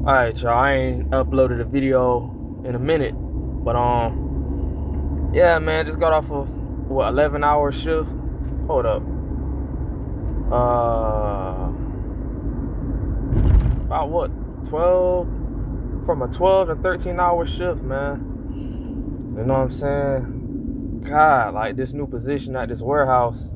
Alright, y'all, I ain't uploaded a video in a minute. But yeah, man, just got off of 11-hour shift. Hold up. About what, 12? From a 12 to 13-hour shift, man. You know what I'm saying? God, like this new position at this warehouse,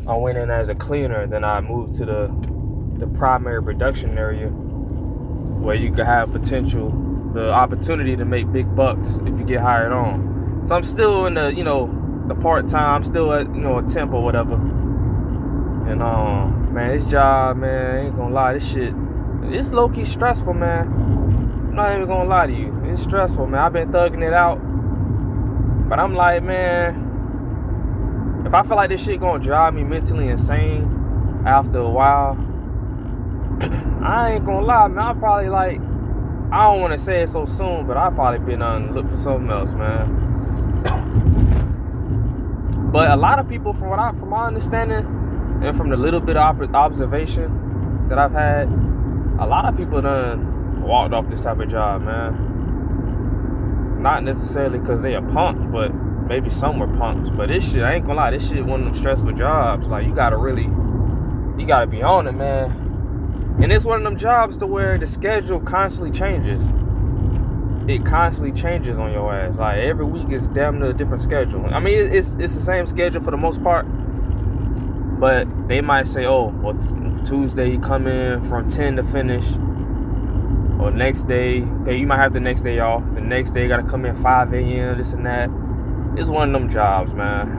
I went in as a cleaner, then I moved to the primary production area, where you could have the opportunity to make big bucks if you get hired on. So I'm still in the part-time, still at, a temp or whatever. And man, this job, man, I ain't gonna lie, this shit, it's low-key stressful, man. I'm not even gonna lie to you. It's stressful, man. I've been thugging it out. But I'm like, man, if I feel like this shit gonna drive me mentally insane after a while, I ain't gonna lie, man. I'm probably like, I don't want to say it so soon, but I've probably been on look for something else, man. But a lot of people, from my understanding, and from the little bit of observation that I've had, a lot of people done walked off this type of job, man. Not necessarily because they are punks, but maybe some were punks. But this shit, I ain't gonna lie, this shit one of them stressful jobs. Like, you gotta be on it, man. And it's one of them jobs to where the schedule constantly changes. It constantly changes on your ass. Like, every week is damn near a different schedule. I mean, it's the same schedule for the most part. But they might say, oh, well, Tuesday you come in from 10 to finish. Or next day, okay, you might have the next day off. The next day you gotta come in 5 a.m., this and that. It's one of them jobs, man.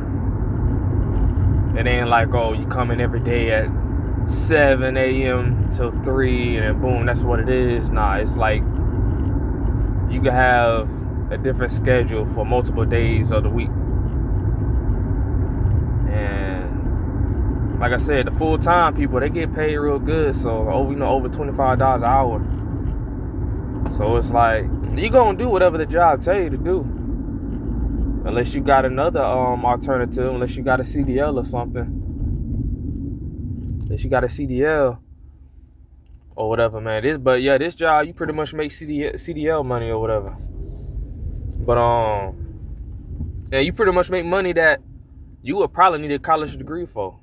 It ain't like, oh, you come in every day at 7 a.m. till 3 and then boom, that's what it is. Nah, it's like you can have a different schedule for multiple days of the week. And like I said, the full-time people, they get paid real good, so over $25 an hour. So it's like, you gonna do whatever the job tell you to do, unless you got another alternative, unless you got a CDL or something. Unless you got a CDL or whatever, man. This job, you pretty much make CDL money or whatever. But and you pretty much make money that you would probably need a college degree for.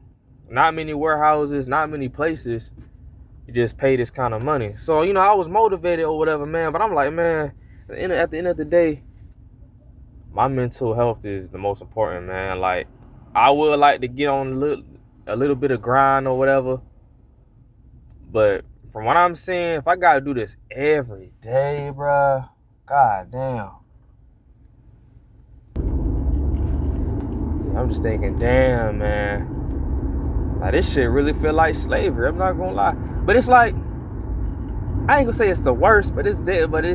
Not many warehouses, not many places you just pay this kind of money. So, I was motivated or whatever, man. But I'm like, man, at the end of the day, my mental health is the most important, man. Like, I would like to get on a little bit of grind or whatever. But from what I'm seeing, if I gotta do this every day, bruh, god damn. I'm just thinking, damn, man. Like, this shit really feel like slavery. I'm not gonna lie. But it's like, I ain't gonna say it's the worst, but this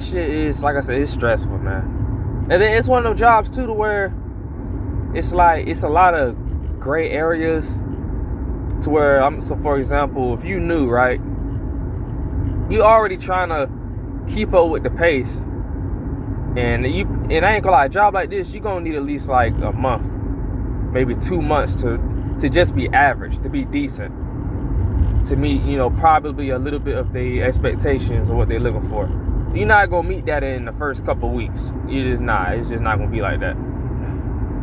shit is, like I said, it's stressful, man. And then it's one of those jobs too, to where it's like, it's a lot of gray areas, to where so for example, if you knew, right, you already trying to keep up with the pace, and I ain't gonna lie, a job like this, you gonna need at least like a month, maybe 2 months to just be average, to be decent, to meet, probably a little bit of the expectations of what they're looking for. You're not gonna meet that in the first couple of weeks. It's just not gonna be like that,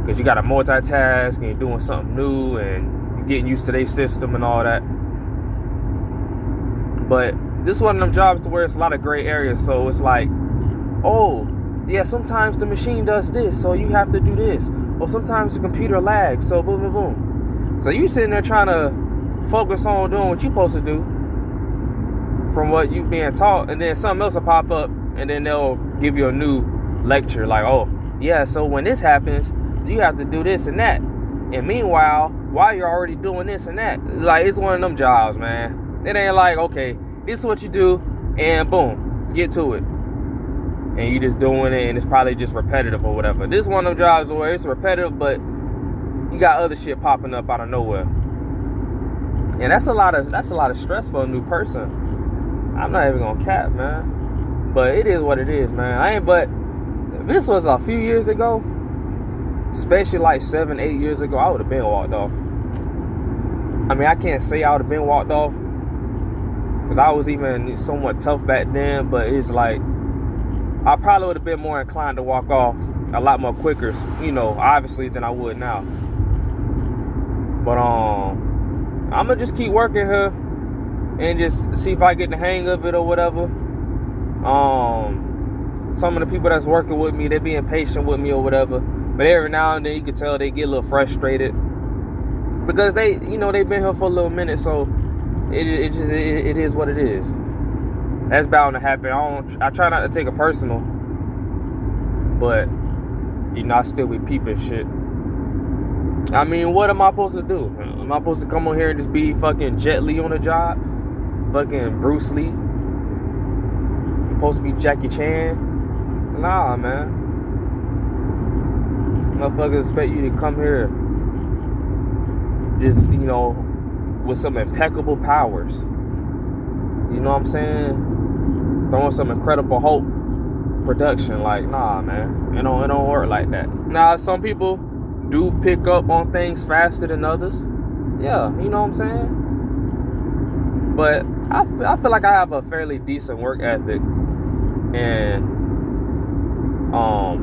because you gotta multitask and you're doing something new and you're getting used to their system and all that. But this is one of them jobs to where it's a lot of gray areas. So it's like, oh yeah, sometimes the machine does this, so you have to do this, or sometimes the computer lags, so boom boom boom. So you sitting there trying to focus on doing what you're supposed to do from what you've been taught, and then something else will pop up, and then they'll give you a new lecture, like, oh yeah, so when this happens, you have to do this and that. And meanwhile, while you're already doing this and that, it's one of them jobs, man. It ain't like, okay, this is what you do, and boom, get to it. And you just doing it, and it's probably just repetitive or whatever. This is one of them jobs where it's repetitive, but you got other shit popping up out of nowhere. And that's a lot of stress for a new person. I'm not even gonna cap, man. But it is what it is, man. But this was a few years ago, especially like 7-8 years ago, I would have been walked off. I mean, I can't say I would have been walked off, Because I was even somewhat tough back then, but it's like, I probably would have been more inclined to walk off a lot more quicker, you know, obviously, than I would now. But I'm gonna just keep working here and just see if I get the hang of it or whatever. Some of the people that's working with me, they're being patient with me or whatever. But every now and then you can tell they get a little frustrated because they, you know, they've been here for a little minute, so it is what it is. That's bound to happen. I try not to take it personal, but you know, I still be peeping shit. I mean, what am I supposed to do? Am I supposed to come on here and just be fucking Jet Li on the job? Fucking Bruce Lee? I'm supposed to be Jackie Chan? Nah, man. Motherfuckers expect you to come here just, you know, with some impeccable powers. You know what I'm saying? Throwing some Incredible Hulk production. Like, nah, man. It don't work like that. Now, some people do pick up on things faster than others. Yeah, you know what I'm saying? But I feel like I have a fairly decent work ethic and,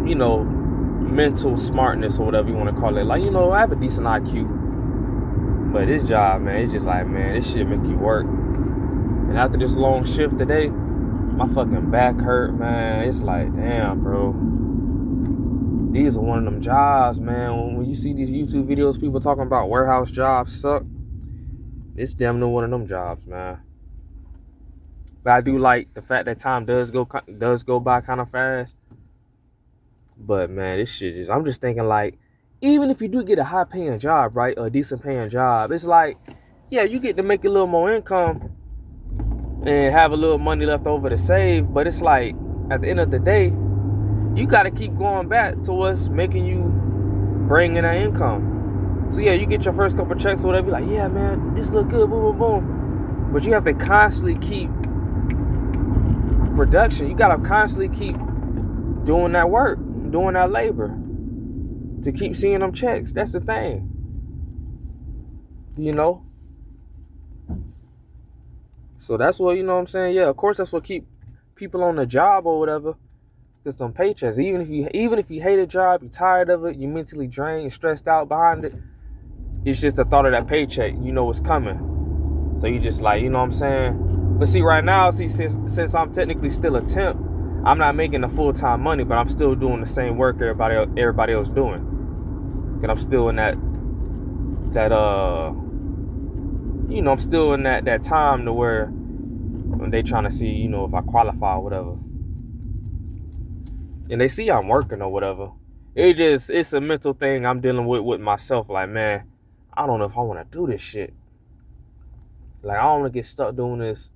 you know, mental smartness or whatever you want to call it. Like, you know, I have a decent IQ. But this job, man, it's just like, man, this shit make you work. And after this long shift today, my fucking back hurt, man. It's like, damn, bro. These are one of them jobs, man. When you see these YouTube videos, people talking about warehouse jobs suck. It's damn near one of them jobs, man. But I do like the fact that time does go by kind of fast. But man, this shit is. I'm just thinking like, even if you do get a high paying job, right, or a decent paying job, it's like, yeah, you get to make a little more income and have a little money left over to save. But it's like, at the end of the day, you got to keep going back to what's making you bring in that income. So yeah, you get your first couple checks or whatever, you're like, yeah, man, this look good, boom, boom, boom. But you have to constantly keep production. You got to constantly keep doing that work, doing that labor to keep seeing them checks. That's the thing. You know? So that's what, you know what I'm saying? Yeah, of course that's what keep people on the job or whatever. It's them paychecks. Even if you hate a job, you're tired of it, you're mentally drained, stressed out behind it, it's just the thought of that paycheck, you know what's coming. So you just like, you know what I'm saying? But see, right now, since I'm technically still a temp, I'm not making the full-time money, but I'm still doing the same work everybody else doing. And I'm still in that you know, I'm still in that time to where when they trying to see, you know, if I qualify or whatever. And they see I'm working or whatever. It's a mental thing I'm dealing with myself. Like, man, I don't know if I want to do this shit. Like, I don't want to get stuck doing this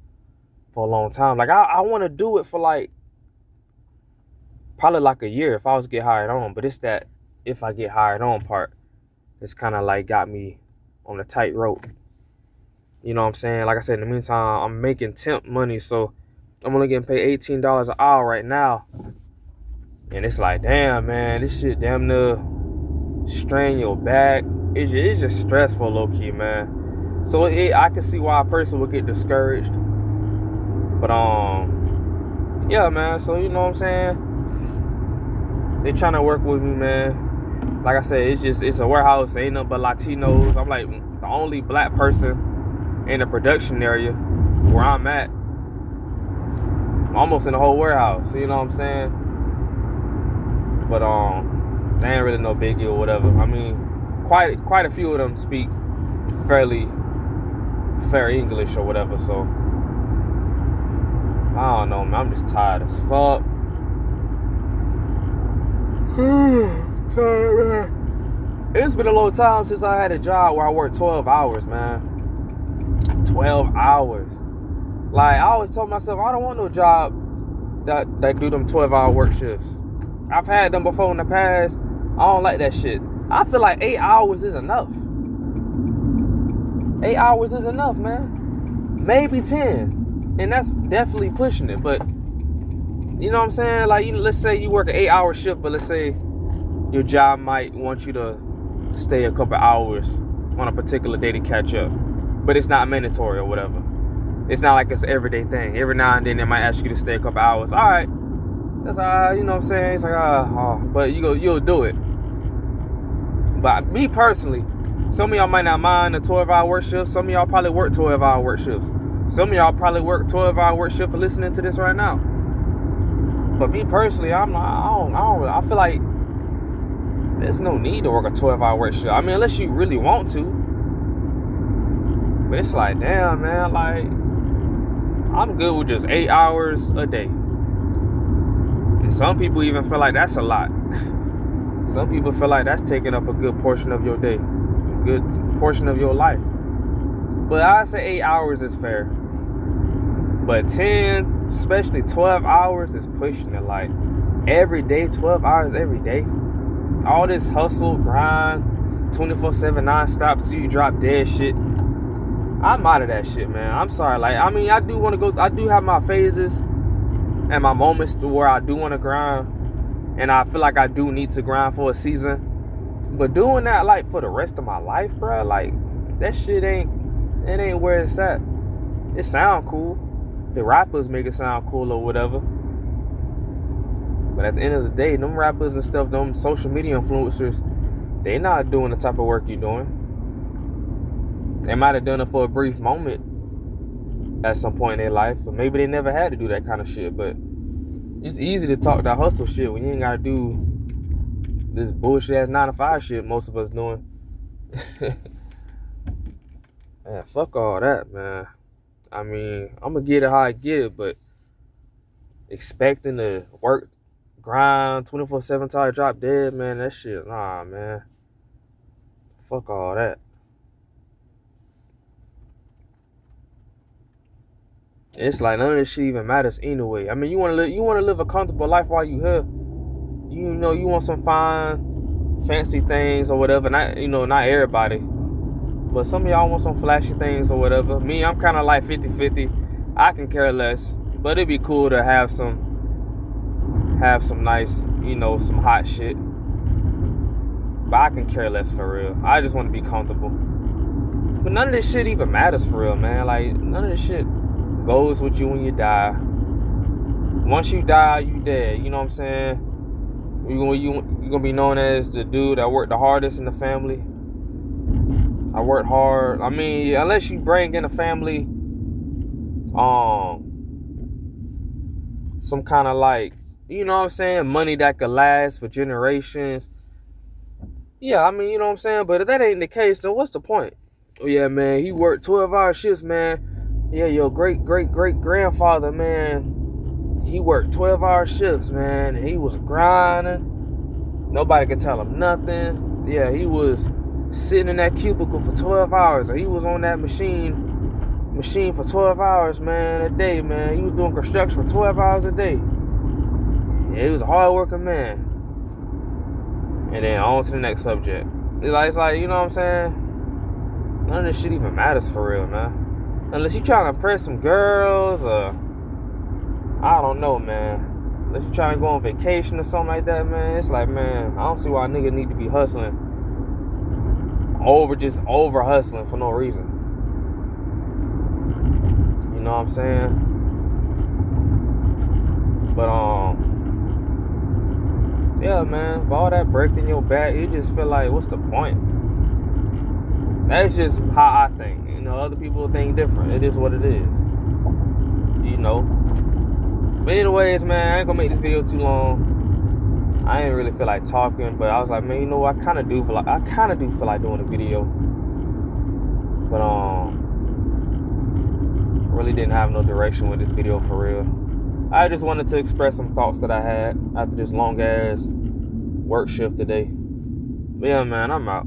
for a long time. Like, I want to do it for like probably like a year if I was to get hired on. But it's that if I get hired on part, it's kind of like got me on a tightrope. You know what I'm saying? Like I said, in the meantime, I'm making temp money, so I'm only getting paid $18 an hour right now. And it's like, damn, man, this shit damn near strain your back. It's just stressful, low-key, man. So I can see why a person would get discouraged. But, yeah, man, so you know what I'm saying? They trying to work with me, man. Like I said, it's a warehouse. Ain't nothing but Latinos. I'm like the only black person in the production area where I'm at. Almost in the whole warehouse. You know what I'm saying? But they ain't really no biggie or whatever. I mean, quite a few of them speak fair English or whatever. So I don't know, man. I'm just tired as fuck. Sorry, man. It's been a long time since I had a job where I worked 12 hours, man. 12 hours. Like, I always told myself, I don't want no job that do them 12-hour work shifts. I've had them before in the past. I don't like that shit. I feel like 8 hours is enough. 8 hours is enough, man. Maybe 10. And that's definitely pushing it. But, you know what I'm saying? Like, let's say you work an 8-hour shift, but let's say your job might want you to stay a couple hours on a particular day to catch up. But it's not mandatory or whatever. It's not like it's an everyday thing. Every now and then they might ask you to stay a couple hours. All right, that's you know what I'm saying. It's like but you'll do it. But me personally, some of y'all might not mind the 12-hour work shifts. Some of y'all probably work 12-hour work shifts. Some of y'all probably work 12-hour work shift for listening to this right now. But me personally, I feel like there's no need to work a 12-hour work shift. I mean, unless you really want to. But it's like, damn, man, like, I'm good with just 8 hours a day. And some people even feel like that's a lot. Some people feel like that's taking up a good portion of your day, a good portion of your life. But I say 8 hours is fair. But 10, especially 12 hours is pushing it. Like, every day, 12 hours every day. All this hustle, grind, 24/7 non-stop till you drop dead shit. I'm out of that shit, man. I'm sorry. Like, I mean, I do want to go. I do have my phases and my moments to where I do want to grind, and I feel like I do need to grind for a season. But doing that, like, for the rest of my life, bro, like, that shit ain't where it's at. It sound cool. The rappers make it sound cool or whatever. But at the end of the day, them rappers and stuff, them social media influencers, they not doing the type of work you're doing. They might have done it for a brief moment at some point in their life, or maybe they never had to do that kind of shit. But it's easy to talk that hustle shit when you ain't gotta do this bullshit ass 9-to-5 shit most of us doing. Man, fuck all that, man. I mean, I'm gonna get it how I get it, but expecting to work, grind 24/7 till I drop dead, man, that shit, nah, man. Fuck all that. It's like none of this shit even matters anyway. I mean, you wanna live a comfortable life while you here. You know, you want some fine, fancy things or whatever. Not everybody, but some of y'all want some flashy things or whatever. Me, I'm kind of like 50-50. I can care less, but it'd be cool to have some nice, some hot shit. But I can care less for real. I just want to be comfortable. But none of this shit even matters for real, man. Like, none of this shit goes with you when you die. Once you die, you dead. You know what I'm saying? You're gonna be known as the dude that worked the hardest in the family. I worked hard. I mean, unless you bring in a family, some kind of like, you know what I'm saying, money that could last for generations. Yeah, I mean, you know what I'm saying? But if that ain't the case, then what's the point? Oh yeah, man, he worked 12-hour shifts, man. Yeah, your great-great-great-grandfather, man, he worked 12-hour shifts, man. And he was grinding. Nobody could tell him nothing. Yeah, he was sitting in that cubicle for 12 hours. Or he was on that machine for 12 hours, man, a day, man. He was doing construction for 12 hours a day. Yeah, he was a hard-working man. And then on to the next subject. It's like, you know what I'm saying? None of this shit even matters for real, man. Unless you trying to impress some girls or, I don't know, man. Unless you trying to go on vacation or something like that, man. It's like, man, I don't see why a nigga need to be hustling. Over hustling for no reason. You know what I'm saying? But, yeah, man, with all that breaking your back, you just feel like, what's the point? That's just how I think. Other people think different. It is what it is. But anyways, man, I ain't gonna make this video too long. I ain't really feel like talking, but I was like, man, I kind of do feel like doing a video. But really didn't have no direction with this video for real. I just wanted to express some thoughts that I had after this long ass work shift today. But yeah, man, I'm out.